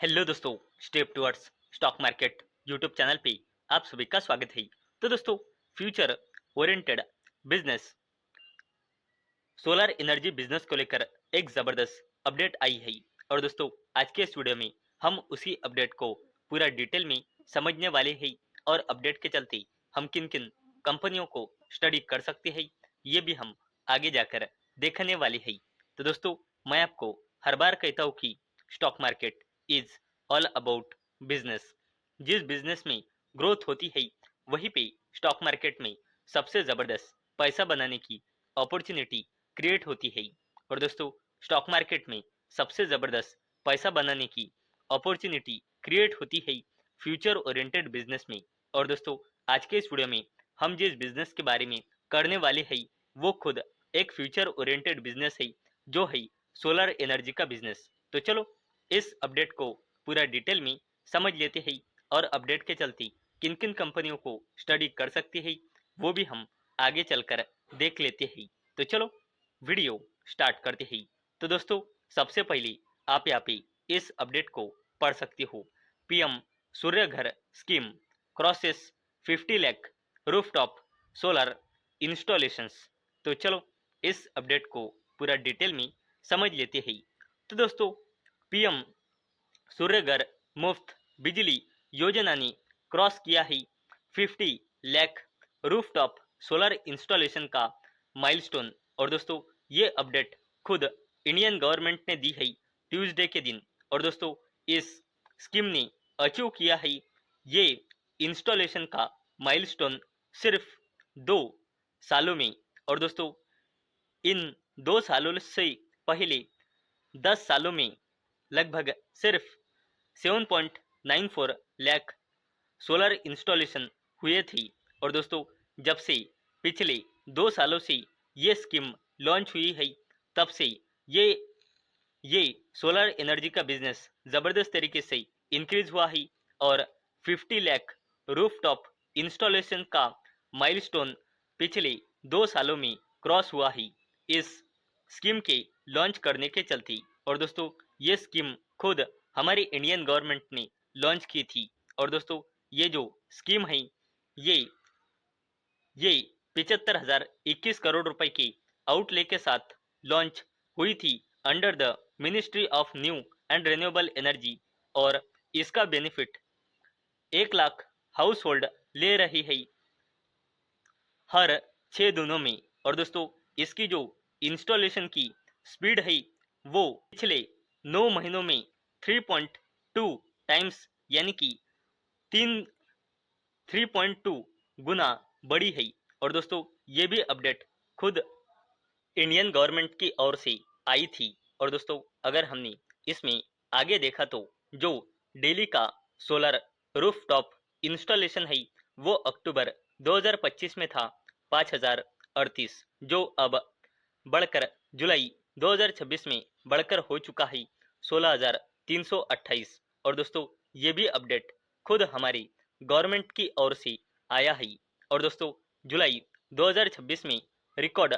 Hello दोस्तों, step towards stock market YouTube channel पे आप सभी का स्वागत है। तो दोस्तों, future oriented business solar energy business को लेकर एक जबरदस्त अपडेट आई है। और दोस्तों, आज के इस वीडियो में हम उसी अपडेट को पूरा डिटेल में समझने वाले हैं और अपडेट के चलते हम किन किन कंपनियों को स्टडी कर सकते हैं ये भी हम आगे जाकर देखने वाले हैं। तो दोस्तों, मैं आपको हर बार कहता हूँ कि stock market is all about business. जिस बिजनेस में ग्रोथ होती है वहीं पे स्टॉक मार्केट में सबसे जबरदस्त पैसा बनाने की अपॉर्चुनिटी क्रिएट होती है। और दोस्तों, स्टॉक मार्केट में सबसे जबरदस्त पैसा बनाने की अपॉर्चुनिटी क्रिएट होती है फ्यूचर ओरिएंटेड बिजनेस में। और दोस्तों, आज के इस वीडियो में हम जिस बिजनेस के बारे में करने वाले हैं वो खुद एक फ्यूचर ओरिएंटेड बिजनेस है, जो है सोलर एनर्जी का बिजनेस। तो चलो इस अपडेट को पूरा डिटेल में समझ लेते हैं और अपडेट के चलते किन किन कंपनियों को स्टडी कर सकते हैं वो भी हम आगे चलकर देख लेते हैं। तो चलो वीडियो स्टार्ट करते हैं। तो दोस्तों, सबसे पहले आप यहाँ पे इस अपडेट को पढ़ सकते हो। पीएम सूर्य घर scheme crosses 50 lakh rooftop solar installations. तो चलो इस अपडेट को पूरा डिटेल में समझ लेते हैं। तो दोस्तों, पीएम सूर्यघर मुफ्त बिजली योजना ने क्रॉस किया है 50 लाख रूफटॉप सोलर इंस्टॉलेशन का माइलस्टोन। और दोस्तों, ये अपडेट खुद इंडियन गवर्नमेंट ने दी है ट्यूसडे के दिन। और दोस्तों, इस स्कीम ने अचीव किया है ये इंस्टॉलेशन का माइलस्टोन सिर्फ 2 सालों में। और दोस्तों, इन 2 सालों से पहले 10 सालों में लगभग सिर्फ 7.94 लाख सोलर इंस्टॉलेशन हुए थे। और दोस्तों, जब से पिछले 2 सालों से ये स्कीम लॉन्च हुई है तब से ये ये सोलर एनर्जी का बिजनेस जबरदस्त तरीके से इंक्रीज हुआ है और 50 लाख रूफटॉप इंस्टॉलेशन का माइलस्टोन पिछले 2 सालों में क्रॉस हुआ है इस स्कीम के लॉन्च करने के चलते। और दोस्तों, ये स्कीम खुद हमारी इंडियन गवर्नमेंट ने लॉन्च की थी। और दोस्तों, ये जो स्कीम है ये ये 75,021 करोड़ रुपए के आउटले के साथ लॉन्च हुई थी under the ministry of new and renewable energy. और इसका बेनिफिट 1 लाख हाउस होल्ड ले रही है हर 6 दिनों में। और दोस्तों, इसकी जो इंस्टॉलेशन की स्पीड है वो पिछले 9 महीनों में 3.2 टाइम्स यानी कि 3.2 गुना बड़ी है। और दोस्तों, ये भी अपडेट खुद इंडियन गवर्नमेंट की ओर से आई थी। और दोस्तों, अगर हमने इसमें आगे देखा तो जो दिल्ली का सोलर रूफटॉप इंस्टॉलेशन है वो अक्टूबर 2025 में था 5,038, जो अब बढ़कर जुलाई 2026 में बढ़कर हो चुका है 16,328। और दोस्तों, ये भी अपडेट खुद हमारी गवर्नमेंट की ओर से आया है। और दोस्तों, जुलाई 2026 में record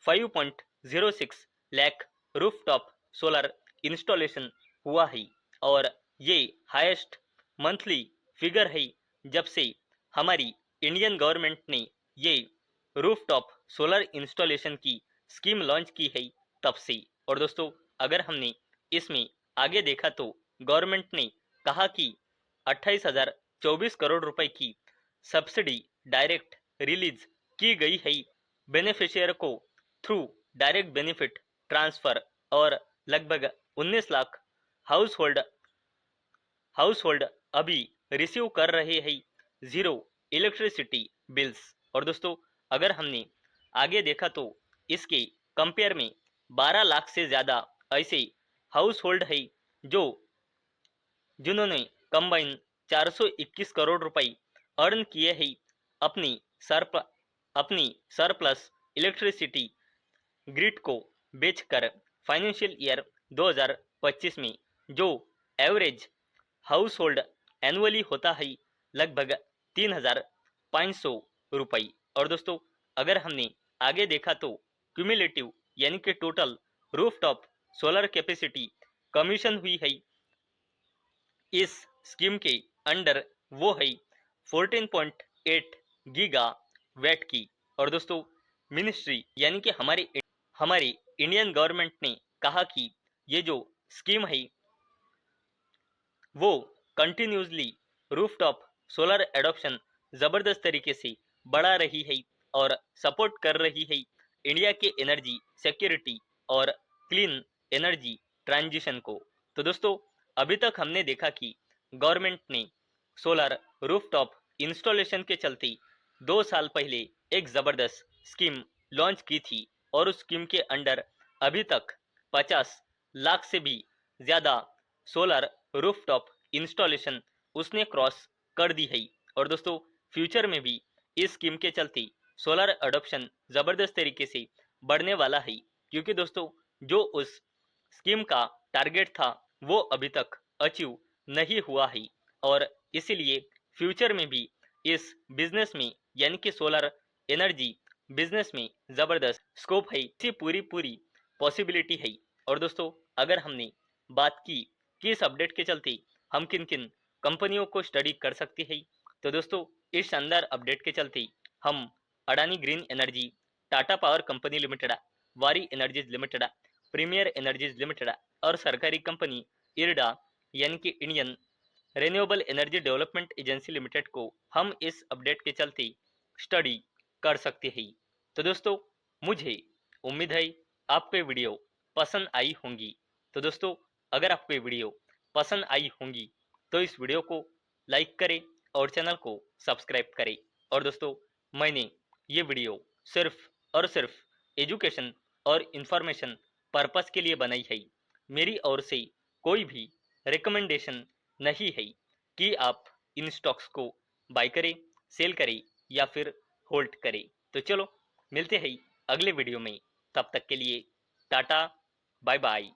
5.06 lakh rooftop solar installation हुआ है और ये हाईएस्ट मंथली फिगर है जब से हमारी इंडियन गवर्नमेंट ने ये रूफटॉप सोलर इंस्टॉलेशन की स्कीम लॉन्च की है तब से। और दोस्तों, अगर हमने इसमें आगे देखा तो गवर्नमेंट ने कहा कि 28,024 करोड़ रुपए की सब्सिडी डायरेक्ट रिलीज की गई है बेनिफिशियर को थ्रू डायरेक्ट बेनिफिट ट्रांसफर। और लगभग 19 लाख हाउस होल्ड अभी रिसीव कर रहे हैं जीरो इलेक्ट्रिसिटी बिल्स। और दोस्तों, अगर हमने आगे देखा तो इसके कंपेयर में 12 लाख से ज़्यादा ऐसे हाउस होल्ड है जो जिन्होंने कंबाइन 421 करोड़ रुपए अर्न किए हैं अपनी सरप अपनी सरप्लस इलेक्ट्रिसिटी ग्रिड को बेचकर फाइनेंशियल ईयर 2025 में, जो एवरेज हाउस होल्ड एनुअली होता है लगभग 3,500 रुपये। और दोस्तों, अगर हमने आगे देखा तो क्यूमुलेटिव यानी कि total rooftop solar capacity commission हुई है इस स्कीम के अंडर वो है 14.8 गीगा वैट की। और दोस्तों मिनिस्ट्री यानी कि हमारी इंडियन गवर्नमेंट ने कहा कि ये जो स्कीम है वो कंटिन्यूसली रूफटॉप सोलर एडॉप्शन जबरदस्त तरीके से बढ़ा रही है और सपोर्ट कर रही है इंडिया के एनर्जी सिक्योरिटी और क्लीन एनर्जी ट्रांजिशन को। तो दोस्तों अभी तक हमने देखा कि गवर्नमेंट ने सोलर रूफटॉप इंस्टॉलेशन के चलते 2 साल पहले एक जबरदस्त स्कीम लॉन्च की थी और उस स्कीम के अंडर अभी तक 50 लाख से भी ज्यादा सोलर रूफटॉप इंस्टॉलेशन उसने क्रॉस कर दी है। और दोस्तों फ्यूचर में भी इस स्कीम के चलते सोलर अडॉप्शन जबरदस्त तरीके से बढ़ने वाला है, क्योंकि दोस्तों जो उस स्कीम का टारगेट था वो अभी तक अचीव नहीं हुआ है। और इसीलिए फ्यूचर में भी इस बिजनेस में यानी कि सोलर एनर्जी बिजनेस में जबरदस्त स्कोप है, इसी पूरी पूरी पॉसिबिलिटी है। और दोस्तों अगर हमने बात की कि इस अपडेट के चलते हम किन किन कंपनियों को स्टडी कर सकते हैं, तो दोस्तों इस शानदार अपडेट के चलते हम Adani green energy, Tata power company limited, Waaree energies limited, premier energies limited और सरकारी कंपनी इरडा यानी कि Indian renewable energy development agency limited को हम इस अपडेट के चलते स्टडी कर सकते हैं। तो दोस्तों मुझे उम्मीद है आपको ये वीडियो पसंद आई होंगी। तो दोस्तों अगर आपको ये वीडियो पसंद आई होंगी तो इस वीडियो को लाइक करें और चैनल को सब्सक्राइब करें। और दोस्तों मैंने ये वीडियो सिर्फ और सिर्फ एजुकेशन और इंफॉर्मेशन पर्पस के लिए बनाई है। मेरी ओर से कोई भी रिकमेंडेशन नहीं है कि आप इन स्टॉक्स को बाय करें, सेल करें या फिर होल्ड करें। तो चलो मिलते हैं अगले वीडियो में, तब तक के लिए टाटा बाय बाय।